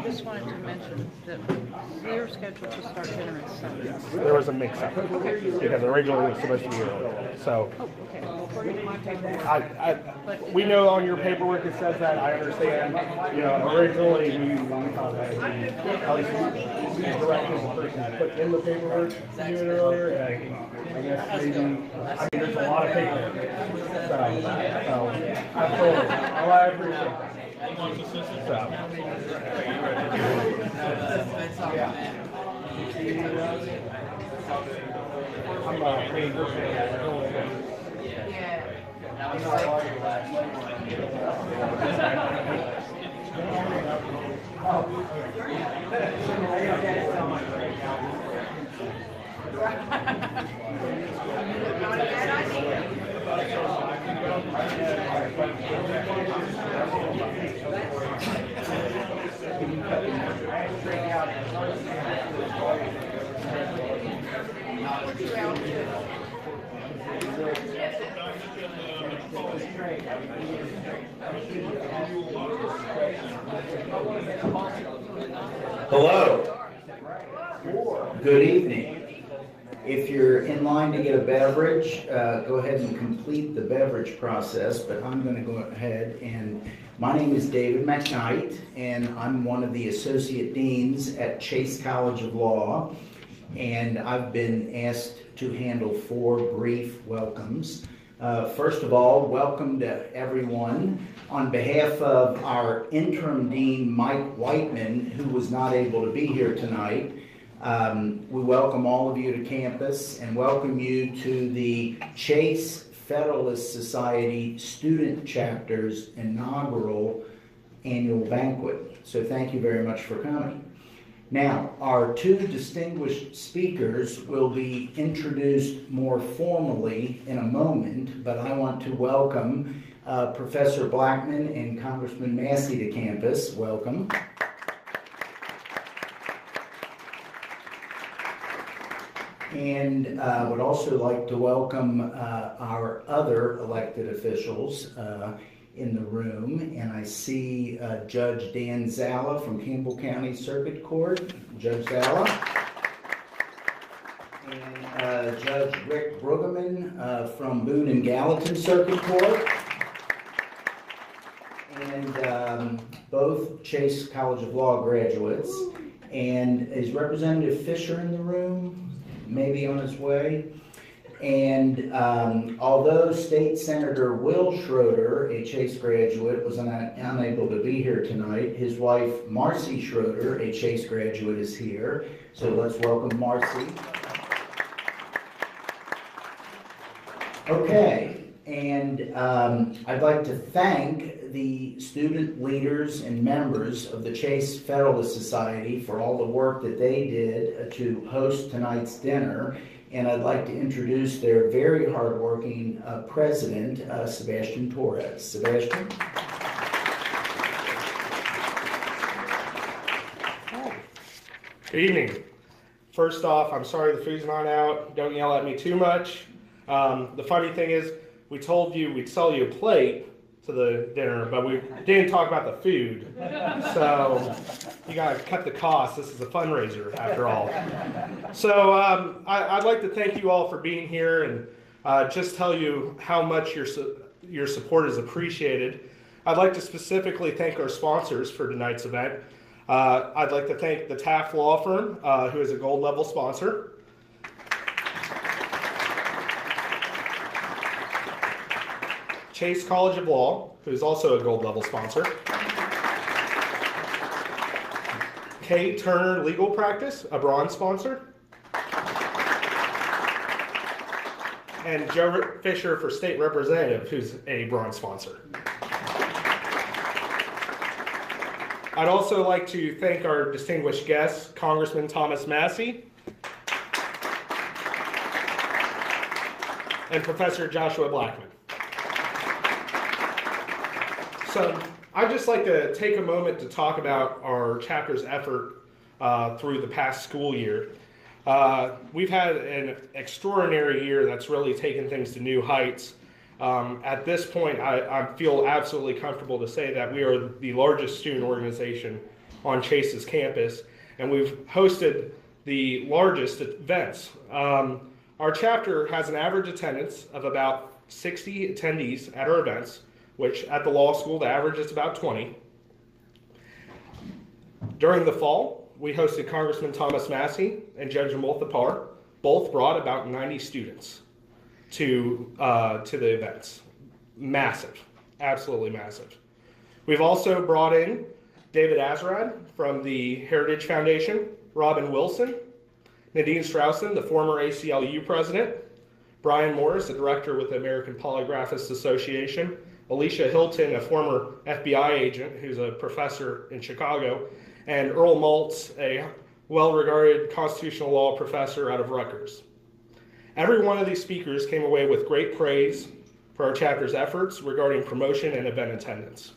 just wanted to mention that we were scheduled to start dinner at 7. There was a mix-up because originally it was supposed to be earlier. So, Oh, okay. Well, according to my paperwork. we know on your paperwork it says that. I understand. You know, originally we thought that at least we directed the person to put in the paperwork to do it earlier. And I guess maybe there's a lot of paperwork. So absolutely. Oh, I appreciate that. So. Yeah. I'm paying for Hello. Good evening. If you're in line to get a beverage, go ahead and complete the beverage process, but I'm going to go ahead and my name is David McKnight, and I'm one of the Associate Deans at Chase College of Law, and I've been asked to handle 4 brief welcomes. First of all, welcome to everyone. On behalf of our interim dean, Mike Whiteman, who was not able to be here tonight, we welcome all of you to campus and welcome you to the Chase Federalist Society Student Chapter's inaugural annual banquet. So thank you very much for coming. Now, our 2 distinguished speakers will be introduced more formally in a moment, but I want to welcome Professor Blackman and Congressman Massey to campus. Welcome. And I would also like to welcome our other elected officials in the room, and I see Judge Dan Zala from Campbell County Circuit Court. Judge Zala. And Judge Rick Brueggemann from Boone and Gallatin Circuit Court. And both Chase College of Law graduates. And is Representative Fisher in the room? Maybe on his way. And although State Senator Will Schroeder, a Chase graduate, was unable to be here tonight, his wife Marcy Schroeder, a Chase graduate, is here. So let's welcome Marcy. Okay, and I'd like to thank the student leaders and members of the Chase Federalist Society for all the work that they did to host tonight's dinner. And I'd like to introduce their very hardworking president, Sebastian Torres. Sebastian? Good evening. First off, I'm sorry the food's not out. Don't yell at me too much. The funny thing is, we told you we'd sell you a plate to the dinner, but we didn't talk about the food. So you gotta cut the cost. This is a fundraiser after all. So I'd like to thank you all for being here and just tell you how much your support is appreciated. I'd like to specifically thank our sponsors for tonight's event. I'd like to thank the Taft Law Firm, who is a gold level sponsor. Chase College of Law, who is also a gold level sponsor. K. Turner Legal Practice, a bronze sponsor. And Joe Fisher for State Representative, who's a bronze sponsor. I'd also like to thank our distinguished guests, Congressman Thomas Massey and Professor Joshua Blackman. So I'd just like to take a moment to talk about our chapter's effort through the past school year. We've had an extraordinary year that's really taken things to new heights. At this point, I feel absolutely comfortable to say that we are the largest student organization on Chase's campus, and we've hosted the largest events. Our chapter has an average attendance of about 60 attendees at our events, which at the law school, the average is about 20. During the fall, we hosted Congressman Thomas Massey and Judge Amultha Parr. Both brought about 90 students to the events. Massive, absolutely massive. We've also brought in David Azrad from the Heritage Foundation, Robin Wilson, Nadine Straussen, the former ACLU president, Brian Morris, the director with the American Polygraphists Association, Alicia Hilton, a former FBI agent who's a professor in Chicago, and Earl Maltz, a well-regarded constitutional law professor out of Rutgers. Every one of these speakers came away with great praise for our chapter's efforts regarding promotion and event attendance.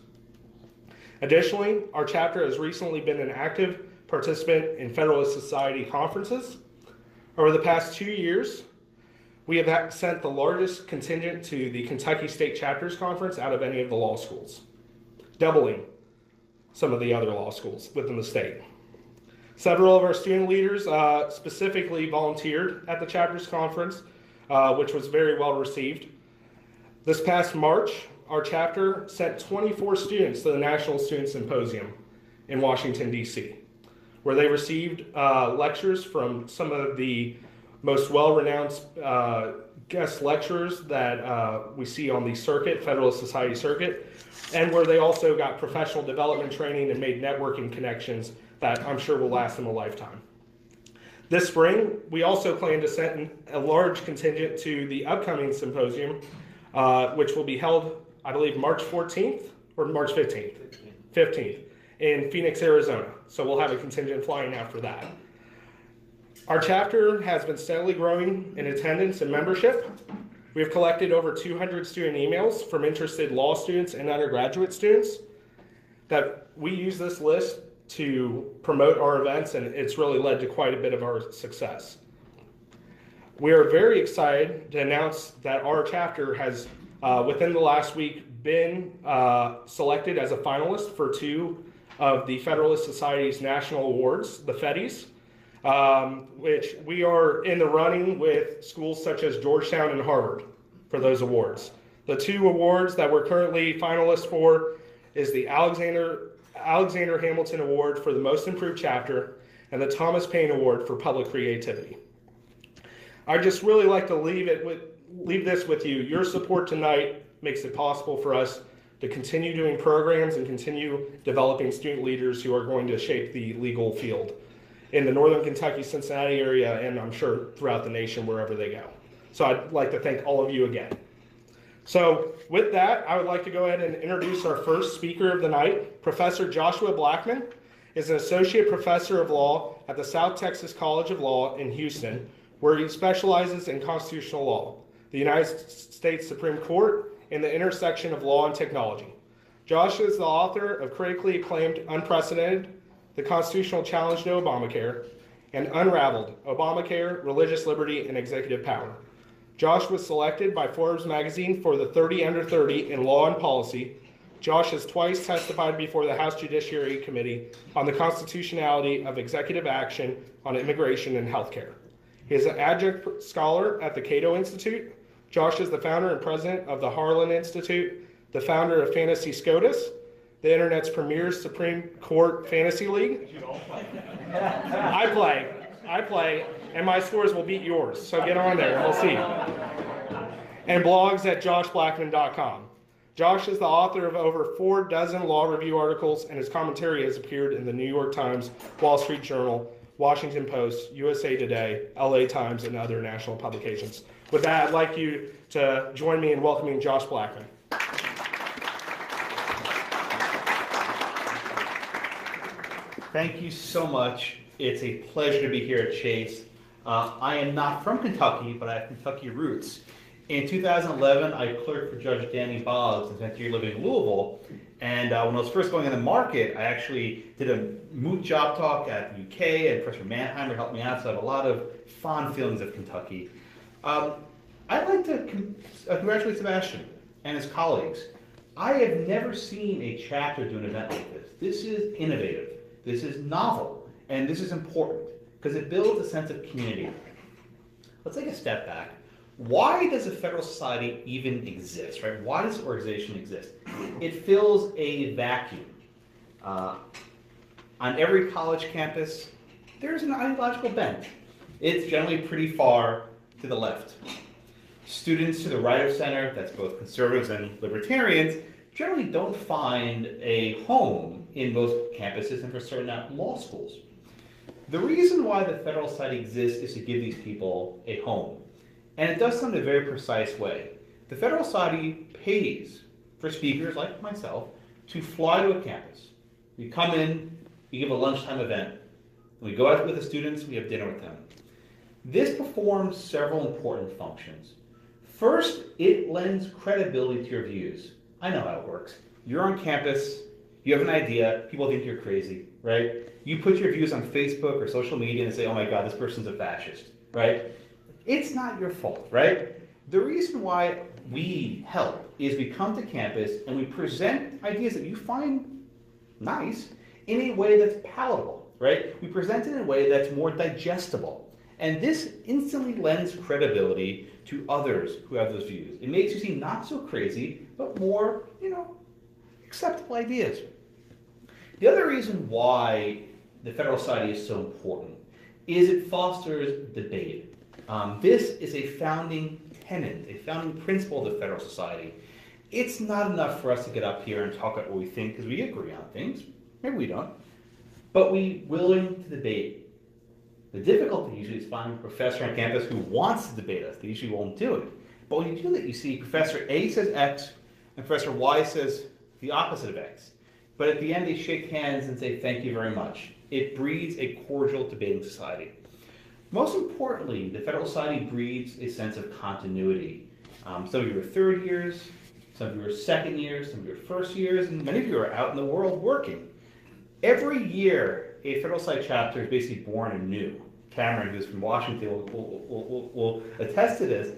Additionally, our chapter has recently been an active participant in Federalist Society conferences. Over the past 2 years, we have sent the largest contingent to the Kentucky State Chapters Conference out of any of the law schools, doubling some of the other law schools within the state. Several of our student leaders specifically volunteered at the Chapters Conference, which was very well received. This past March, our chapter sent 24 students to the National Student Symposium in Washington, D.C., where they received lectures from some of the most well-renowned guest lecturers that we see on the circuit, Federalist Society circuit, and where they also got professional development training and made networking connections that I'm sure will last them a lifetime. This spring, we also plan to send a large contingent to the upcoming symposium, which will be held, I believe, March 14th or March 15th? 15th in Phoenix, Arizona. So we'll have a contingent flying out for that. Our chapter has been steadily growing in attendance and membership. We have collected over 200 student emails from interested law students and undergraduate students that we use this list to promote our events, and it's really led to quite a bit of our success. We are very excited to announce that our chapter has, within the last week, been selected as a finalist for 2 of the Federalist Society's national awards, the Feddies, which we are in the running with schools such as Georgetown and Harvard for those awards. The 2 awards that we're currently finalists for is the Alexander Hamilton Award for the Most Improved Chapter and the Thomas Paine Award for Public Creativity. I'd just really like to leave this with you. Your support tonight makes it possible for us to continue doing programs and continue developing student leaders who are going to shape the legal field in the Northern Kentucky, Cincinnati area, and I'm sure throughout the nation, wherever they go. So I'd like to thank all of you again. So with that, I would like to go ahead and introduce our first speaker of the night. Professor Joshua Blackman is an associate professor of law at the South Texas College of Law in Houston, where he specializes in constitutional law, the United States Supreme Court, and the intersection of law and technology. Josh is the author of critically acclaimed Unprecedented, The Constitutional Challenge to Obamacare, and Unraveled, Obamacare, Religious Liberty, and Executive Power. Josh was selected by Forbes magazine for the 30 Under 30 in Law and Policy. Josh has twice testified before the House Judiciary Committee on the constitutionality of executive action on immigration and healthcare. He is an adjunct scholar at the Cato Institute. Josh is the founder and president of the Harlan Institute, the founder of Fantasy SCOTUS, the internet's premier Supreme Court Fantasy League. You don't play. I play, and my scores will beat yours, so get on there, we'll see. And blogs at joshblackman.com. Josh is the author of over 4 dozen law review articles, and his commentary has appeared in the New York Times, Wall Street Journal, Washington Post, USA Today, LA Times, and other national publications. With that, I'd like you to join me in welcoming Josh Blackman. Thank you so much. It's a pleasure to be here at Chase. I am not from Kentucky, but I have Kentucky roots. In 2011, I clerked for Judge Danny Boggs and spent a year living in Louisville. And when I was first going in the market, I actually did a moot job talk at the UK, and Professor Manheimer helped me out, so I have a lot of fond feelings of Kentucky. I'd like to congratulate Sebastian and his colleagues. I have never seen a chapter do an event like this. This is innovative. This is novel, and this is important because it builds a sense of community. Let's take a step back. Why does a Federal Society even exist, right? Why does the organization exist? It fills a vacuum. On every college campus, there's an ideological bent. It's generally pretty far to the left. Students to the right of center, that's both conservatives and libertarians, generally don't find a home in most campuses and for certain not law schools. The reason why the Federal Society exists is to give these people a home. And it does so in a very precise way. The Federal Society pays for speakers like myself to fly to a campus. We come in, we give a lunchtime event, we go out with the students, we have dinner with them. This performs several important functions. First, it lends credibility to your views. I know how it works. You're on campus, you have an idea, people think you're crazy, right? You put your views on Facebook or social media and say, oh my God, this person's a fascist, right? It's not your fault, right? The reason why we help is we come to campus and we present ideas that you find nice in a way that's palatable, right? We present it in a way that's more digestible. And this instantly lends credibility to others who have those views. It makes you seem not so crazy, but more, acceptable ideas. The other reason why the Federal Society is so important is it fosters debate. This is a founding tenet, a founding principle of the Federal Society. It's not enough for us to get up here and talk about what we think because we agree on things. Maybe we don't. But we're willing to debate. The difficulty usually is finding a professor on campus who wants to debate us. They usually won't do it. But when you do that, you see Professor A says X and Professor Y says the opposite of X. But at the end, they shake hands and say, thank you very much. It breeds a cordial debating society. Most importantly, the Federal Society breeds a sense of continuity. Some of you are third years, some of you are second years, some of you are first years, and many of you are out in the world working. Every year, a Federal Society chapter is basically born anew. Cameron, who's from Washington, will attest to this.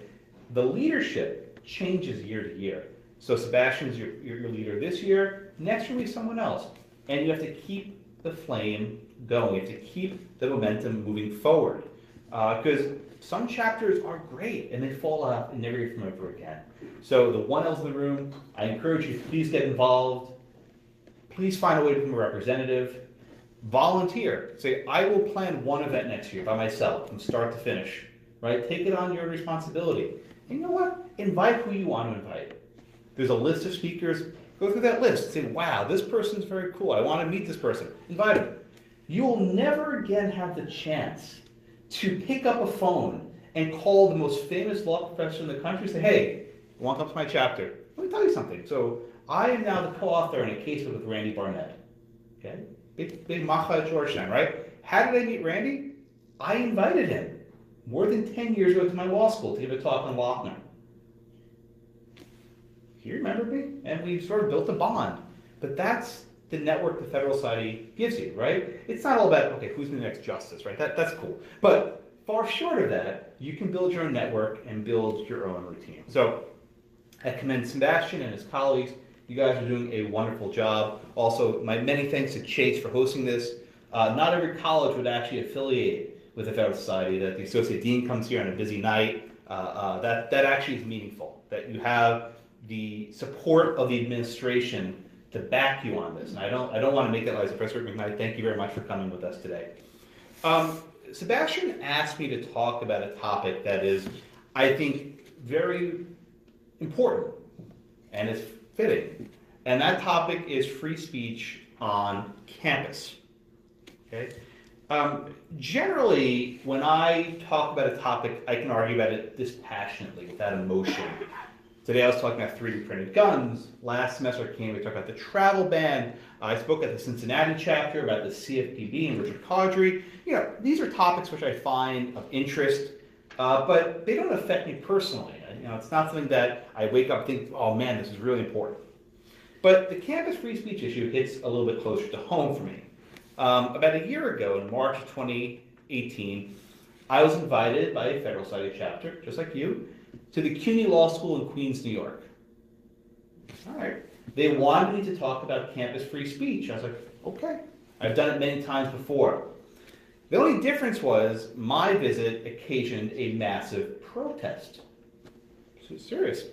The leadership changes year to year. So Sebastian's your leader this year, next year will be someone else. And you have to keep the flame going. You have to keep the momentum moving forward. Because some chapters are great and they fall out and never hear from ever again. So the 1Ls in the room, I encourage you to please get involved. Please find a way to become a representative. Volunteer. Say, I will plan one event next year by myself from start to finish. Right? Take it on your responsibility. And you know what? Invite who you want to invite. There's a list of speakers. Go through that list. Say, wow, this person's very cool. I want to meet this person. Invite them. You will never again have the chance to pick up a phone and call the most famous law professor in the country and say, hey, you want to come to my chapter? Let me tell you something. So I am now the co-author in a case with Randy Barnett. Okay? Big macha at Georgetown, right? How did I meet Randy? I invited him more than 10 years ago to my law school to give a talk on Lochner. He remembered me, and we sort of built a bond. But that's the network the Federal Society gives you, right? It's not all about, okay, who's the next justice, right? That's cool. But far short of that, you can build your own network and build your own routine. So I commend Sebastian and his colleagues. You guys are doing a wonderful job. Also, my many thanks to Chase for hosting this. Not every college would actually affiliate with the Federal Society, that the associate dean comes here on a busy night. That actually is meaningful, that you have the support of the administration to back you on this. And I don't want to make that like Professor McKnight. Thank you very much for coming with us today. Sebastian asked me to talk about a topic that is, I think, very important and is fitting. And that topic is free speech on campus. Okay? Generally, when I talk about a topic, I can argue about it dispassionately, without emotion. Today I was talking about 3D printed guns. Last semester we talked about the travel ban. I spoke at the Cincinnati chapter about the CFPB and Richard Caudry. These are topics which I find of interest, but they don't affect me personally. It's not something that I wake up and think, oh man, this is really important. But the campus free speech issue hits a little bit closer to home for me. About a year ago, in March of 2018, I was invited by a Federal Society chapter, just like you, to the CUNY Law School in Queens, New York. All right. They wanted me to talk about campus free speech. I was like, okay, I've done it many times before. The only difference was my visit occasioned a massive protest. So serious.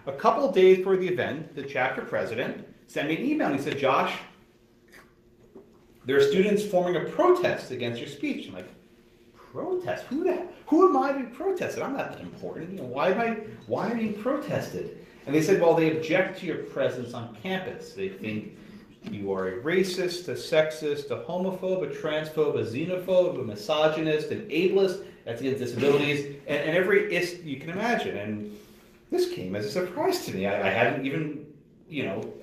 A couple of days before the event, the chapter president sent me an email and he said, Josh, there are students forming a protest against your speech. I'm like, protest? Who am I to be protested? I'm not that important. You know, why am I being protested? And they said, well, they object to your presence on campus. They think you are a racist, a sexist, a homophobe, a transphobe, a xenophobe, a misogynist, an ableist, that's against disabilities, and every ist you can imagine. And this came as a surprise to me. I hadn't even,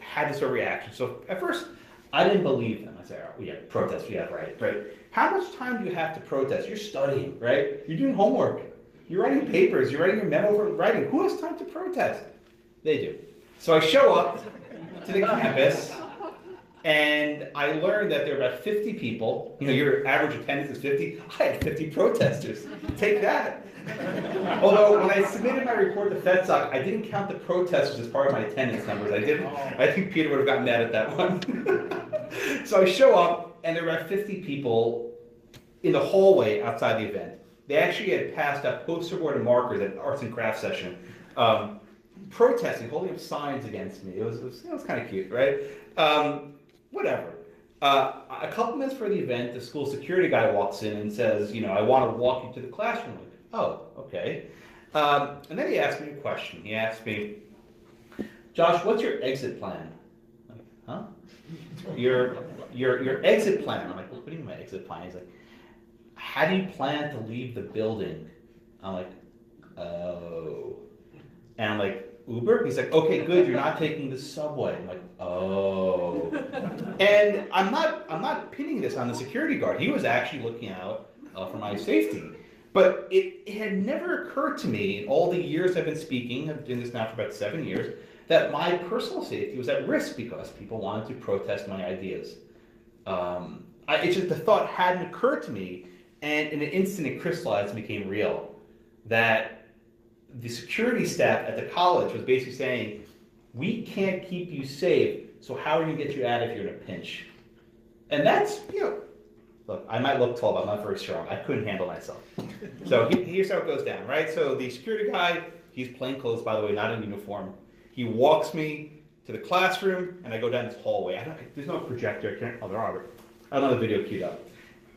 had this sort of reaction. So at first, I didn't believe them. I said, oh, yeah, protest, yeah, right. How much time do you have to protest? You're studying, right? You're doing homework. You're writing papers. You're writing your memo for writing. Who has time to protest? They do. So I show up to the campus, and I learned that there were about 50 people. Your average attendance is 50. I had 50 protesters. Take that. Although when I submitted my report to FedSoc, I didn't count the protesters as part of my attendance numbers. I think Peter would have gotten mad at that one. So I show up, and there were about 50 people in the hallway outside the event. They actually had passed out poster board and markers at an arts and crafts session, protesting, holding up signs against me. It was kind of cute, right? Whatever. A couple minutes for the event, the school security guy walks in and says, I want to walk you to the classroom. I'm like, oh, okay. And then he asked me a question. He asked me, Josh, what's your exit plan? I'm like, huh? Your exit plan. I'm like, what do you mean my exit plan? He's like, how do you plan to leave the building? I'm like, oh. And I'm like, Uber? He's like, okay, good, you're not taking the subway. I'm like, oh. And I'm not pinning this on the security guard. He was actually looking out for my safety. But it had never occurred to me in all the years I've been speaking, I've been doing this now for about 7 years, that my personal safety was at risk because people wanted to protest my ideas. It's just the thought hadn't occurred to me, and in an instant it crystallized and became real. That the security staff at the college was basically saying, we can't keep you safe, so how are we going to get you out if you're in a pinch? And that's, look, I might look tall, but I'm not very strong. I couldn't handle myself. So here's how it goes down, right? So the security guy, he's plain clothes, by the way, not in uniform. He walks me to the classroom, and I go down this hallway. There's no projector. There are. I don't have the video queued up.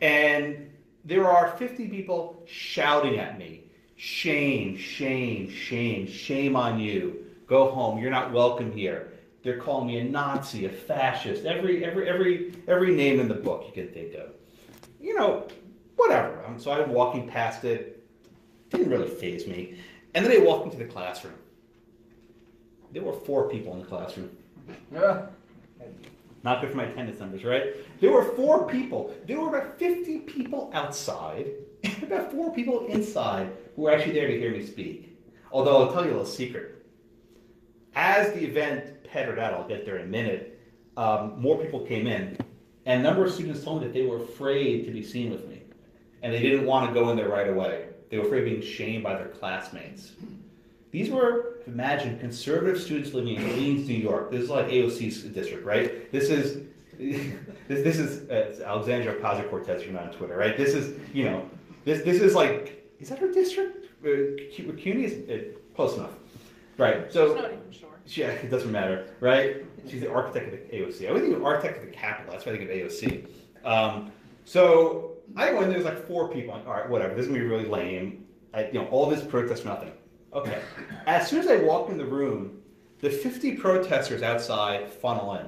And there are 50 people shouting at me. Shame, shame, shame, shame on you. Go home. You're not welcome here. They're calling me a Nazi, a fascist, every name in the book you can think of. Whatever. So I'm walking past it. Didn't really faze me. And then I walked into the classroom. There were 4 people in the classroom. Yeah. Not good for my attendance numbers, right? There were 4 people. There were about 50 people outside, and about 4 people inside who were actually there to hear me speak. Although I'll tell you a little secret. As the event petered out, I'll get there in a minute, more people came in, and a number of students told me that they were afraid to be seen with me. And they didn't want to go in there right away. They were afraid of being shamed by their classmates. These were, imagine, conservative students living in Queens, New York. This is like AOC's district, right? This is Alexandria Ocasio-Cortez, you're not on Twitter, right? This is, this is like, is that her district? CUNY is close enough, right? So, I'm not even sure. Yeah, it doesn't matter, right? She's the architect of the AOC. I would think of architect of the Capitol. That's why I think of AOC. So I go in, there's like 4 people. All right, whatever. This is gonna be really lame. All this protest, nothing. Okay. As soon as I walk in the room, the 50 protesters outside funnel in.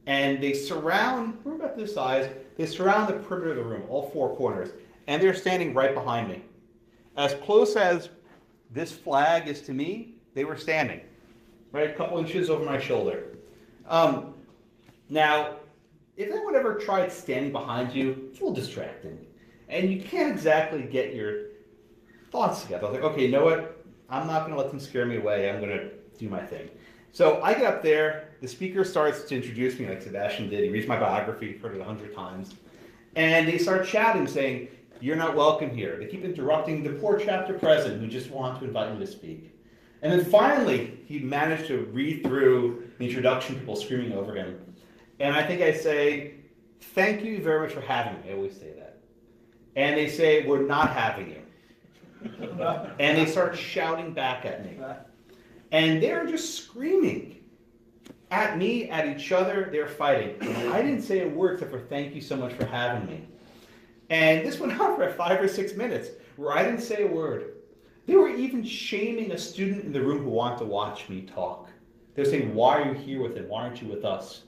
And they surround, we're about this size, they surround the perimeter of the room, all 4 corners. And they're standing right behind me. As close as this flag is to me, they were standing. Right, a couple inches over my shoulder. Now, if anyone ever tried standing behind you, it's a little distracting. And you can't exactly get your thoughts together. I was like, okay, you know what? I'm not going to let them scare me away. I'm going to do my thing. So I get up there. The speaker starts to introduce me like Sebastian did. He reads my biography, heard it 100 times. And they start shouting, saying, you're not welcome here. They keep interrupting the poor chapter president who just wanted to invite me to speak. And then finally, he managed to read through the introduction, people screaming over him. And I think I say, thank you very much for having me. I always say that. And they say, we're not having you. And they start shouting back at me. And they're just screaming at me, at each other. They're fighting. I didn't say a word except for thank you so much for having me. And this went on for 5 or 6 minutes where I didn't say a word. They were even shaming a student in the room who wanted to watch me talk. They're saying, why are you here with him? Why aren't you with us?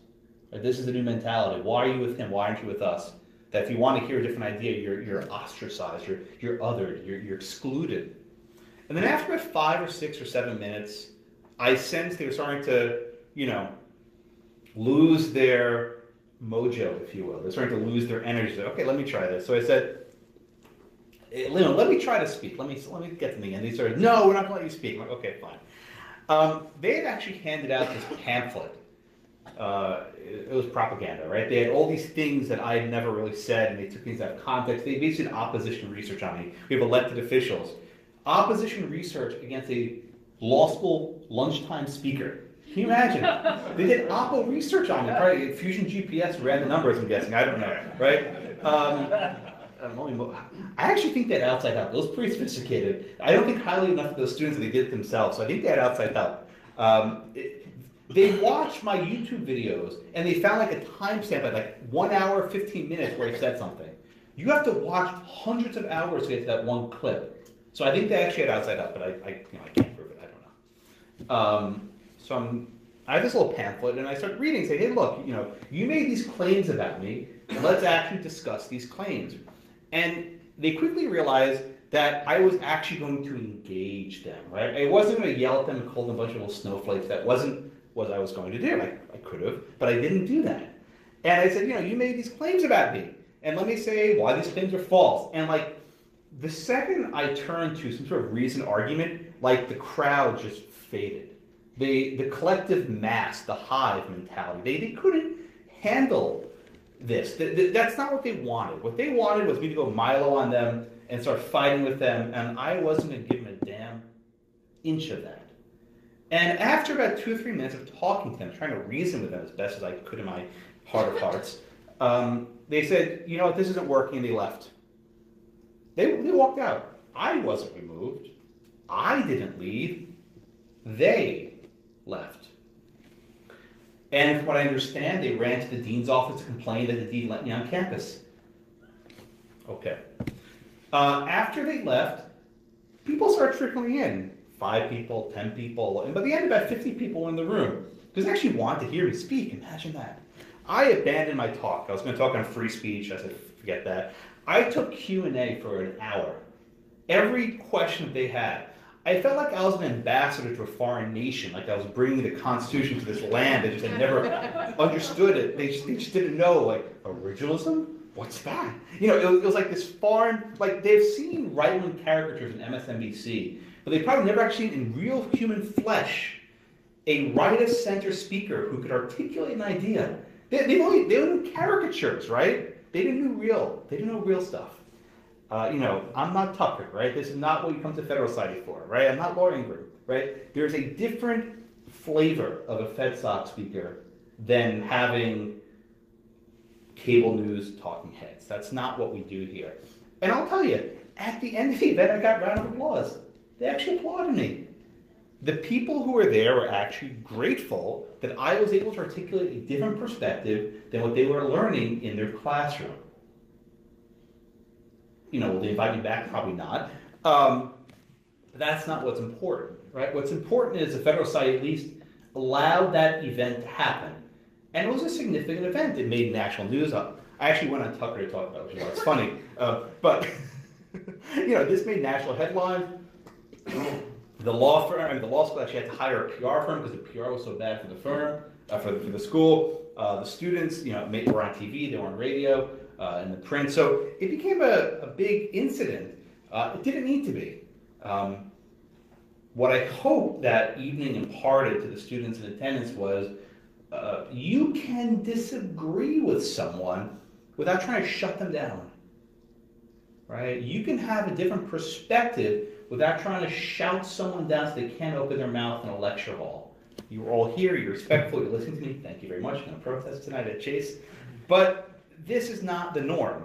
Or, this is the new mentality. Why are you with him? Why aren't you with us? That if you want to hear a different idea, you're ostracized, you're othered, you're excluded. And then after about 5 or 6 or 7 minutes, I sensed they were starting to, lose their mojo, if you will. They're starting to lose their energy. Okay, let me try this. So I said, let me try to speak. Let me get to me. And they started, no, we're not going to let you speak. I'm like, okay, fine. They had actually handed out this pamphlet. It was propaganda, right? They had all these things that I had never really said, and they took things out of context. They basically did opposition research on me. We have elected officials. Opposition research against a law school lunchtime speaker. Can you imagine? They did oppo research on me. Probably Fusion GPS ran the numbers, I'm guessing. I don't know, right? I actually think they had outside help. It was pretty sophisticated. I don't think highly enough of those students that they did it themselves, so I think they had outside help. They watched my YouTube videos, and they found like a timestamp at like 1 hour, 15 minutes where I said something. You have to watch hundreds of hours to get to that one clip. So I think they actually had outside help, but I can't prove it. I don't know. I have this little pamphlet, and I start reading and say, hey, look, you made these claims about me. Let's actually discuss these claims. And they quickly realized that I was actually going to engage them, right? I wasn't going to yell at them and call them a bunch of little snowflakes. That wasn't what I was going to do. I could have, but I didn't do that. And I said, you made these claims about me, and let me say why these claims are false. And like, the second I turned to some sort of reasoned argument, like the crowd just faded. The collective mass, the hive mentality, they couldn't handle this. That's not what they wanted. What they wanted was me to go Milo on them and start fighting with them, and I wasn't going to give them a damn inch of that. And after about 2 or 3 minutes of talking to them, trying to reason with them as best as I could in my heart of hearts, they said, this isn't working, and they left. They walked out. I wasn't removed. I didn't leave. They left. And from what I understand, they ran to the dean's office to complain that the dean let me on campus. Okay. After they left, people started trickling in. 5 people, 10 people, and by the end, about 50 people were in the room. Because they actually wanted to hear me speak. Imagine that. I abandoned my talk. I was going to talk on free speech. I said, forget that. I took Q&A for an hour. Every question they had. I felt like I was an ambassador to a foreign nation, like I was bringing the Constitution to this land. They just had never understood it. They just didn't know, like, originalism? What's that? It was like this foreign, like they've seen right-wing caricatures in MSNBC, but they've probably never actually seen in real human flesh a right-of-center speaker who could articulate an idea. They only knew caricatures, right? They didn't know real stuff. I'm not Tucker, right? This is not what you come to Federal Society for, right? I'm not Laura Ingram, right? There's a different flavor of a FedSoc speaker than having cable news talking heads. That's not what we do here. And I'll tell you, at the end of the event, I got round of applause. They actually applauded me. The people who were there were actually grateful that I was able to articulate a different perspective than what they were learning in their classroom. Will they invite me back? Probably not. But that's not what's important, right? What's important is the Federal Society at least allowed that event to happen. And it was a significant event. It made national news. I actually went on Tucker to talk about it, which is funny. But, this made national headlines. The law school actually had to hire a PR firm because the PR was so bad for the firm, for the school. The students, were on TV, they were on radio, and the print. So it became a big incident. It didn't need to be. What I hope that evening imparted to the students in attendance was, you can disagree with someone without trying to shut them down. Right? You can have a different perspective without trying to shout someone down so they can't open their mouth in a lecture hall. You're all here, you're respectful, you're listening to me. Thank you very much. I'm going to protest tonight at Chase. But this is not the norm.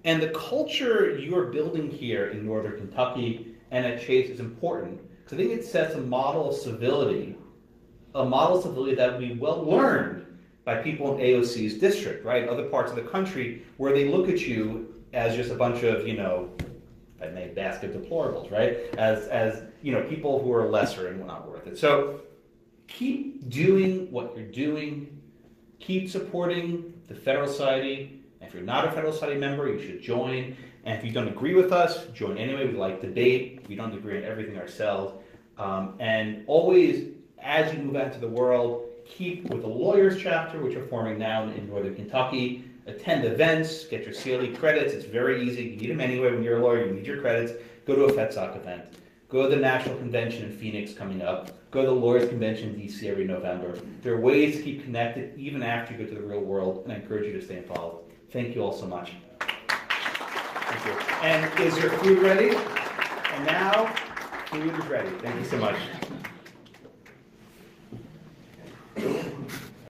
And the culture you're building here in Northern Kentucky and at Chase is important, because I think it sets a model of civility that we well learned by people in AOC's district, right? Other parts of the country where they look at you as just a bunch of, if I may, basket deplorables, right? As people who are lesser and not worth it. So keep doing what you're doing. Keep supporting the Federal Society. And if you're not a Federal Society member, you should join. And if you don't agree with us, join anyway. We like debate. We don't agree on everything ourselves. And always, as you move out into the world, keep with the Lawyers chapter, which are forming now in Northern Kentucky. Attend events, get your CLE credits. It's very easy. You need them anyway. When you're a lawyer, you need your credits. Go to a FedSoc event. Go to the National Convention in Phoenix coming up. Go to the Lawyers Convention in DC every November. There are ways to keep connected even after you go to the real world, and I encourage you to stay involved. Thank you all so much. Thank you. And is your food ready? And now, food is ready. Thank you so much.